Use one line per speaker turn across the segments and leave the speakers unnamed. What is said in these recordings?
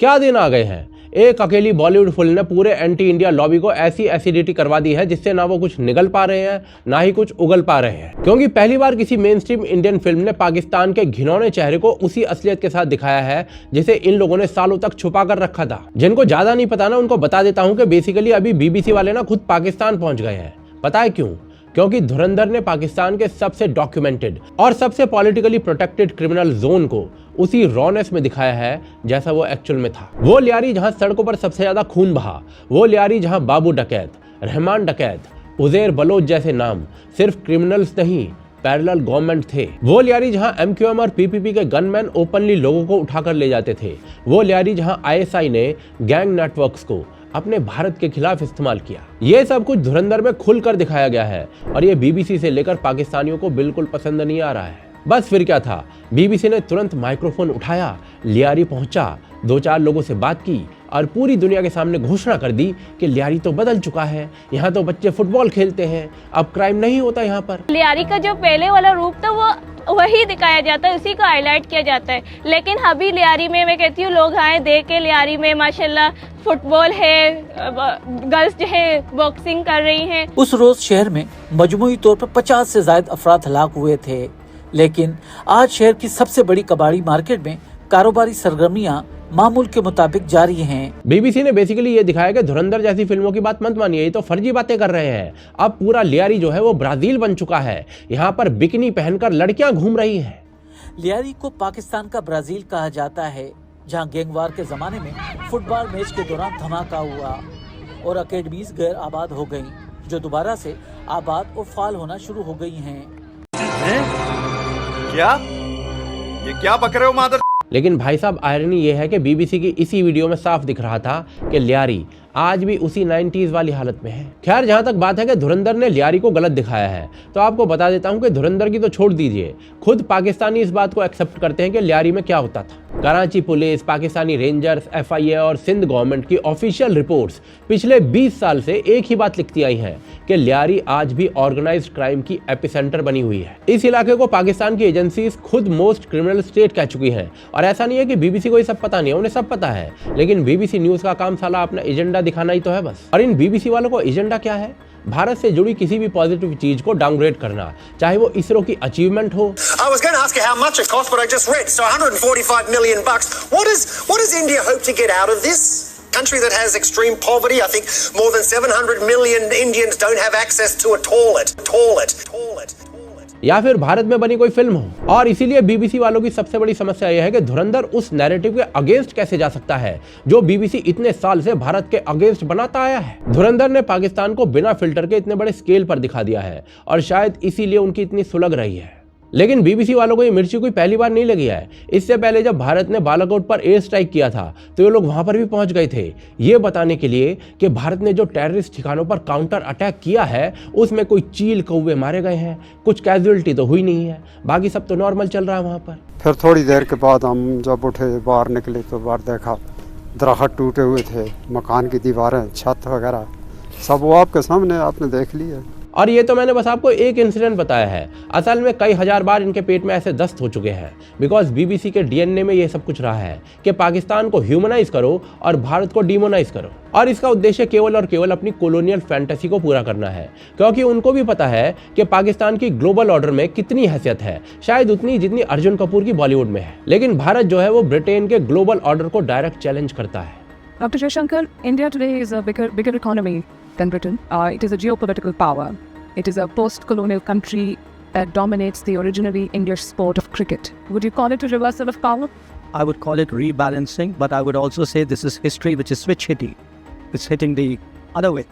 क्या दिन आ गए हैं। एक अकेली बॉलीवुड फिल्म ने पूरे एंटी इंडिया लॉबी को ऐसी एसिडिटी करवा दी है जिससे ना वो कुछ निगल पा रहे हैं ना ही कुछ उगल पा रहे हैं। क्योंकि पहली बार किसी मेन स्ट्रीम इंडियन फिल्म ने पाकिस्तान के घिनौने चेहरे को उसी असलियत के साथ दिखाया है जिसे इन लोगों ने सालों तक छुपा कर रखा था। जिनको ज्यादा नहीं पता ना उनको बता देता हूँ कि बेसिकली अभी बीबीसी वाले ना खुद पाकिस्तान पहुंच गए हैं। पता है क्यों? क्योंकि धुरंधर ने पाकिस्तान के सबसे डॉक्यूमेंटेड और सबसे पॉलिटिकली प्रोटेक्टेड क्रिमिनल जोन को उसी रॉनेस में दिखाया है जैसा वो एक्चुअल में था। वो लियारी जहां सड़कों पर सबसे ज्यादा खून बहा, वो लियारी जहां बाबू डकैत, रहमान डकैत, उजैर बलोच जैसे नाम सिर्फ क्रिमिनल्स नहीं पैरेलल गवर्नमेंट थे। वो लियारी जहां एमक्यूएम और पीपीपी के गनमैन ओपनली लोगों को उठाकर ले जाते थे। वो लियारी जहां आईएसआई ने गैंग नेटवर्क्स को अपने भारत के खिलाफ इस्तेमाल किया। ये सब कुछ धुरंधर में खुलकर दिखाया गया है और ये बीबीसी से लेकर पाकिस्तानियों को बिल्कुल पसंद नहीं आ रहा है। बस फिर क्या था, बीबीसी ने तुरंत माइक्रोफोन उठाया, लियारी पहुंचा, 2-4 लोगों से बात की और पूरी दुनिया के सामने घोषणा कर दी कि लियारी तो बदल चुका है, यहाँ तो बच्चे फुटबॉल खेलते हैं, अब क्राइम नहीं होता यहाँ पर।
लियारी का जो पहले वाला रूप था वो वही दिखाया जाता है, उसी को हाईलाइट किया जाता है। लेकिन अभी लियारी में मैं कहती हूँ लोग आए देख के लियारी में माशाल्लाह फुटबॉल है, गर्ल्स जो है बॉक्सिंग कर रही हैं।
उस रोज शहर में मजमूई तौर पर 50 से ज्यादा अफराद हलाक हुए थे, लेकिन आज शहर की सबसे बड़ी कबाड़ी मार्केट में कारोबारी सरगर्मियां मामूल के मुताबिक जारी हैं।
बीबीसी ने बेसिकली ये दिखाया कि धुरंधर जैसी फिल्मों की बात मत मानिए, ये तो फर्जी बातें कर रहे हैं। अब पूरा लियारी जो है वो ब्राजील बन चुका है, यहाँ पर बिकिनी पहनकर लड़कियां घूम रही हैं।
लियारी को पाकिस्तान का ब्राजील कहा जाता है, जहाँ गैंगवार के जमाने में फुटबॉल मैच के दौरान धमाका हुआ और अकेडमीज गैर आबाद हो गयी, जो दोबारा से आबाद और फाल होना शुरू हो गयी हैं।
क्या? ये क्या बक रहे हो मादर?
लेकिन भाई साहब आयरनी ये है कि बीबीसी की इसी वीडियो में साफ दिख रहा था कि लियारी आज भी उसी 90s वाली हालत में है। खैर जहां तक बात है कि धुरंधर ने लियारी को गलत दिखाया है, तो आपको बता देता हूं कि धुरंधर की तो छोड़ दीजिए, खुद पाकिस्तानी इस बात को एक्सेप्ट करते हैं कि लियारी में क्या होता था। Karachi police, Pakistani rangers, FIA और सिंध गवर्नमेंट की ऑफिशियल रिपोर्ट्स पिछले 20 साल से एक ही बात लिखती आई है कि लियारी आज भी ऑर्गेनाइज्ड क्राइम की एपिसेंटर बनी हुई है। इस इलाके को पाकिस्तान की एजेंसीज खुद मोस्ट क्रिमिनल स्टेट कह चुकी हैं। और ऐसा नहीं है कि बीबीसी को ये सब पता नहीं है, उन्हें सब पता है, लेकिन बीबीसी न्यूज का काम साला अपना एजेंडा दिखाना ही तो है बस। और इन बीबीसी वालों को एजेंडा क्या है? भारत से जुड़ी किसी भी पॉजिटिव चीज को डाउनग्रेड करना, चाहे वो इसरो की अचीवमेंट हो।
I was going to ask you how much it cost, but I just read. So $145 million. What does India hope to get out of this? Country that has extreme poverty. I think more than 700 million Indians don't have access to a toilet.
या फिर भारत में बनी कोई film हो। और इसीलिए BBC वालों की सबसे बड़ी समस्या यह है कि धुरंधर उस नैरेटिव के अगेंस्ट कैसे जा सकता है जो बीबीसी इतने साल से भारत के अगेंस्ट बनाता आया है। धुरंधर ने पाकिस्तान को बिना फिल्टर के इतने बड़े स्केल पर दिखा दिया है और शायद इसीलिए उनकी इतनी सुलग रही है। लेकिन बीबीसी वालों को ये मिर्ची कोई पहली बार नहीं लगी है। इससे पहले जब भारत ने बालाकोट पर एयर स्ट्राइक किया था तो ये लोग वहां पर भी पहुंच गए थे, ये बताने के लिए कि भारत ने जो टेररिस्ट ठिकानों पर काउंटर अटैक किया है उसमें कोई चील कौवे मारे गए हैं, कुछ कैजुअलिटी तो हुई नहीं है, बाकी सब तो नॉर्मल चल रहा है वहां पर।
फिर थोड़ी देर के बाद हम जब उठे बाहर निकले तो बाहर देखा दरख्त टूटे हुए थे, मकान की दीवारें, छत वगैरह सब वो आपके सामने आपने देख लिया।
और ये तो मैंने बस आपको एक इंसिडेंट बताया है, असल में कई हजार बार इनके पेट में ऐसे दस्त हो चुके हैं। बिकॉज बीबीसी के डीएनए में ये सब कुछ रहा है कि पाकिस्तान को ह्यूमनाइज करो और भारत को डिमोनाइज करो। और इसका उद्देश्य केवल और केवल अपनी कॉलोनियल फैंटेसी को पूरा करना है, क्योंकि उनको भी पता है कि पाकिस्तान की ग्लोबल ऑर्डर में कितनी हैसियत है, शायद उतनी जितनी अर्जुन कपूर की बॉलीवुड में है। लेकिन भारत जो है वो ब्रिटेन के ग्लोबल ऑर्डर को डायरेक्ट चैलेंज करता है।
Dr. Jaishankar, India today is a bigger economy than Britain. It is a geopolitical power. It is a post-colonial country that dominates the originally English sport of cricket. Would you call it a reversal of power?
I would call it rebalancing, but I would also say this is history which is switch hitting. It's hitting the other way.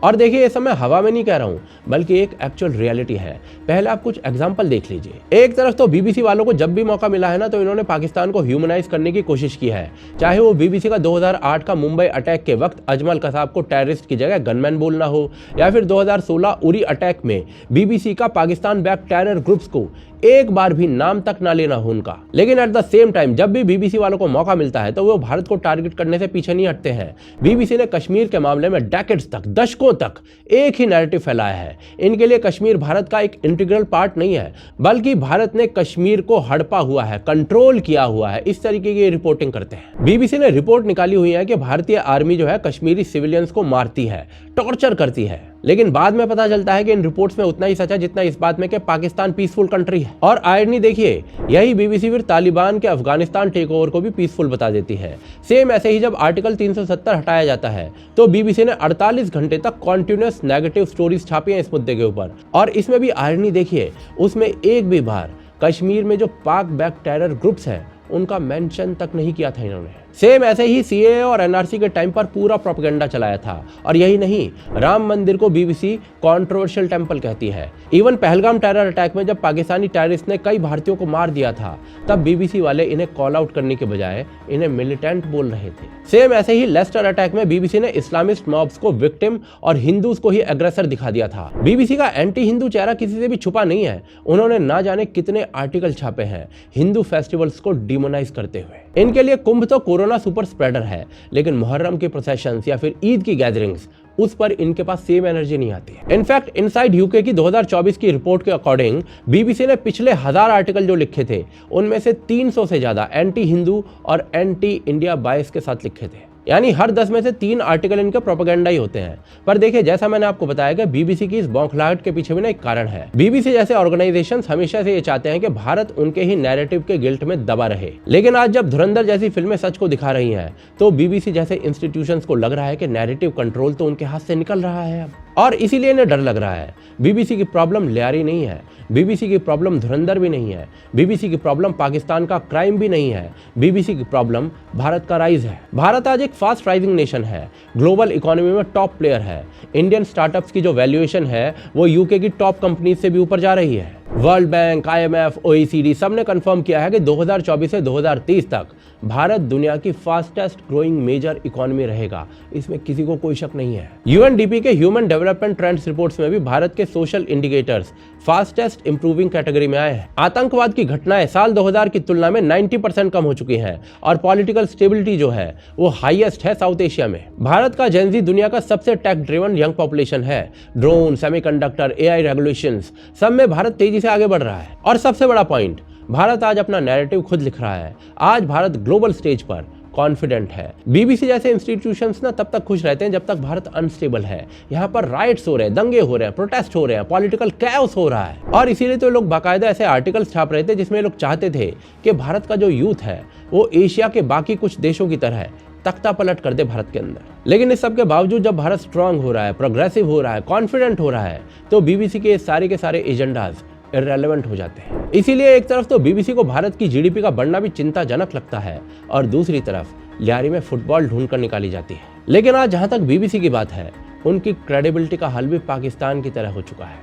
और देखिए ये सब मैं हवा में नहीं कह रहा हूँ, बल्कि एक एक्चुअल रियलिटी है। पहले आप कुछ एग्जांपल देख लीजिए। एक तरफ तो बीबीसी वालों को जब भी मौका मिला है ना तो इन्होंने पाकिस्तान को ह्यूमनाइज करने की कोशिश की है, चाहे वो बीबीसी का 2008 का मुंबई अटैक के वक्त अजमल कसाब को टेररिस्ट की जगह गनमैन बोलना हो, या फिर 2016 उरी अटैक में बीबीसी का पाकिस्तान बैक टेरर ग्रुप्स को एक बार भी नाम तक ना लेना हो उनका। लेकिन एट द सेम टाइम जब भी बीबीसी वालों को मौका मिलता है तो वो भारत को टारगेट करने से पीछे नहीं हटते हैं। बीबीसी ने कश्मीर के मामले में डेकेड्स तक, दशकों तक एक ही नैरेटिव फैलाया है। इनके लिए कश्मीर भारत का एक इंटीग्रल पार्ट नहीं है, बल्कि भारत ने कश्मीर को हड़पा हुआ है, कंट्रोल किया हुआ है, इस तरीके की रिपोर्टिंग करते हैं। बीबीसी ने रिपोर्ट निकाली हुई है कि भारतीय आर्मी जो है कश्मीरी सिविलियंस को मारती है, टॉर्चर करती है। लेकिन बाद में पता चलता है कि इन रिपोर्ट्स में उतना ही सच है जितना इस बात में कि पाकिस्तान पीसफुल कंट्री है। और आयरनी देखिए, यही बीबीसी फिर तालिबान के अफगानिस्तान टेकओवर को भी पीसफुल बता देती है। सेम ऐसे ही जब आर्टिकल 370 हटाया जाता है तो बीबीसी ने 48 घंटे तक कॉन्टिन्यूअस नेगेटिव स्टोरीज छापी हैं इस मुद्दे के ऊपर। और इसमें भी आयरनी देखिए, उसमें एक भी बार कश्मीर में जो पाक बैक टेरर ग्रुप्स हैं उनका मेंशन तक नहीं किया था इन्होंने। सेम ऐसे ही सीएए और एनआरसी के टाइम पर पूरा प्रोपेगेंडा चलाया था। और यही नहीं, राम मंदिर को बीबीसी कंट्रोवर्शियल टेंपल कहती है। इवन पहलगाम टेरर अटैक में जब पाकिस्तानी टेररिस्ट ने कई भारतीयों को मार दिया था, तब बीबीसी वाले इन्हें कॉल आउट करने के बजाय इन्हें मिलिटेंट बोल रहे थे। सेम ऐसे ही लेस्टर अटैक में बीबीसी ने इस्लामिस्ट मॉब्स को विक्टिम और हिंदूज को ही एग्रेसर दिखा दिया था। बीबीसी का एंटी हिंदू चेहरा किसी से भी छुपा नहीं है। उन्होंने ना जाने कितने आर्टिकल छापे हैं हिंदू फेस्टिवल्स को डिमोनाइज करते हुए। इनके लिए कुंभ तो कोरोना सुपर स्प्रेडर है, लेकिन मुहर्रम के प्रोसेशंस या फिर ईद की गैदरिंग्स, उस पर इनके पास सेम एनर्जी नहीं आती है। इनफैक्ट इनसाइड यूके की 2024 की रिपोर्ट के अकॉर्डिंग बीबीसी ने पिछले 1000 आर्टिकल जो लिखे थे उनमें से 300 से ज्यादा एंटी हिंदू और एंटी इंडिया बायस के साथ लिखे थे। यानी हर 10 में से 3 आर्टिकल इनके प्रोपेगेंडा ही होते हैं। पर देखिए, जैसा मैंने आपको बताया कि बीबीसी की इस बौखलाहट के पीछे भी ना एक कारण है। बीबीसी जैसे ऑर्गेनाइजेशंस हमेशा से ये चाहते हैं कि भारत उनके ही नैरेटिव के गिल्ट में दबा रहे। लेकिन आज जब धुरंधर जैसी फिल्में सच को दिखा रही हैं, तो बीबीसी जैसे इंस्टीट्यूशंस को लग रहा है कि नैरेटिव कंट्रोल तो उनके हाथ से निकल रहा है अब, और इसीलिए इन्हें डर लग रहा है। बीबीसी की प्रॉब्लम लियारी नहीं है, बीबीसी की प्रॉब्लम धुरंधर भी नहीं है, बीबीसी की प्रॉब्लम पाकिस्तान का क्राइम भी नहीं है, बीबीसी की प्रॉब्लम भारत का राइज है। भारत आज एक फास्ट राइजिंग नेशन है, ग्लोबल इकोनॉमी में टॉप प्लेयर है। इंडियन स्टार्टअप्स की जो वैल्यूएशन है वो यूके की टॉप कंपनीज से भी ऊपर जा रही है। वर्ल्ड बैंक, IMF, OECD सब ने कंफर्म किया है कि 2024 से 2030 तक भारत दुनिया की फास्टेस्ट ग्रोइंग मेजर इकोनॉमी रहेगा। इसमें किसी को कोई शक नहीं है। UNDP के ह्यूमन डेवलपमेंट ट्रेंड्स रिपोर्ट्स में भी भारत के social indicators fastest improving category में आए हैं। आतंकवाद की घटनाएं साल 2000 की तुलना में 90% कम हो चुकी हैं और पॉलिटिकल स्टेबिलिटी जो है वो हाईएस्ट है साउथ एशिया में। भारत का जेनजी दुनिया का सबसे टेक ड्रिवन यंग पॉपुलेशन है। ड्रोन, सेमीकंडक्टर, AI रेगुलेशंस सब में भारत तेजी से आगे बढ़ रहा है। और सबसे बड़ा पॉइंट, भारत आज अपना नैरेटिव खुद लिख रहा है। आज भारत ग्लोबल स्टेज पर कॉन्फिडेंट है। बीबीसी जैसे इंस्टीट्यूशंस ना तब तक खुश रहते हैं जब तक भारत अनस्टेबल है। यहाँ पर राइट्स हो रहे हैं, दंगे हो रहे हैं, प्रोटेस्ट हो रहे हैं, पॉलिटिकल कैओस हो रहा है। और इसीलिए तो लोग बाकायदा ऐसे आर्टिकल्स छाप रहे थे जिसमें लोग चाहते थे कि भारत का जो यूथ है वो एशिया के बाकी कुछ देशों की तरह तख्ता पलट कर दे भारत के अंदर। लेकिन इस सब के बावजूद जब भारत स्ट्रांग हो रहा है, प्रोग्रेसिव हो रहा है, कॉन्फिडेंट हो रहा है, तो बीबीसी के सारे एजेंडाज इररेलेवेंट हो जाते हैं। इसीलिए एक तरफ तो बीबीसी को भारत की GDP का बढ़ना भी चिंताजनक लगता है और दूसरी तरफ लियारी में फुटबॉल ढूंढ कर निकाली जाती है। लेकिन आज जहां तक बीबीसी की बात है, उनकी क्रेडिबिलिटी का हल भी पाकिस्तान की तरह हो चुका है,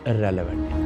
इररेलेवेंट।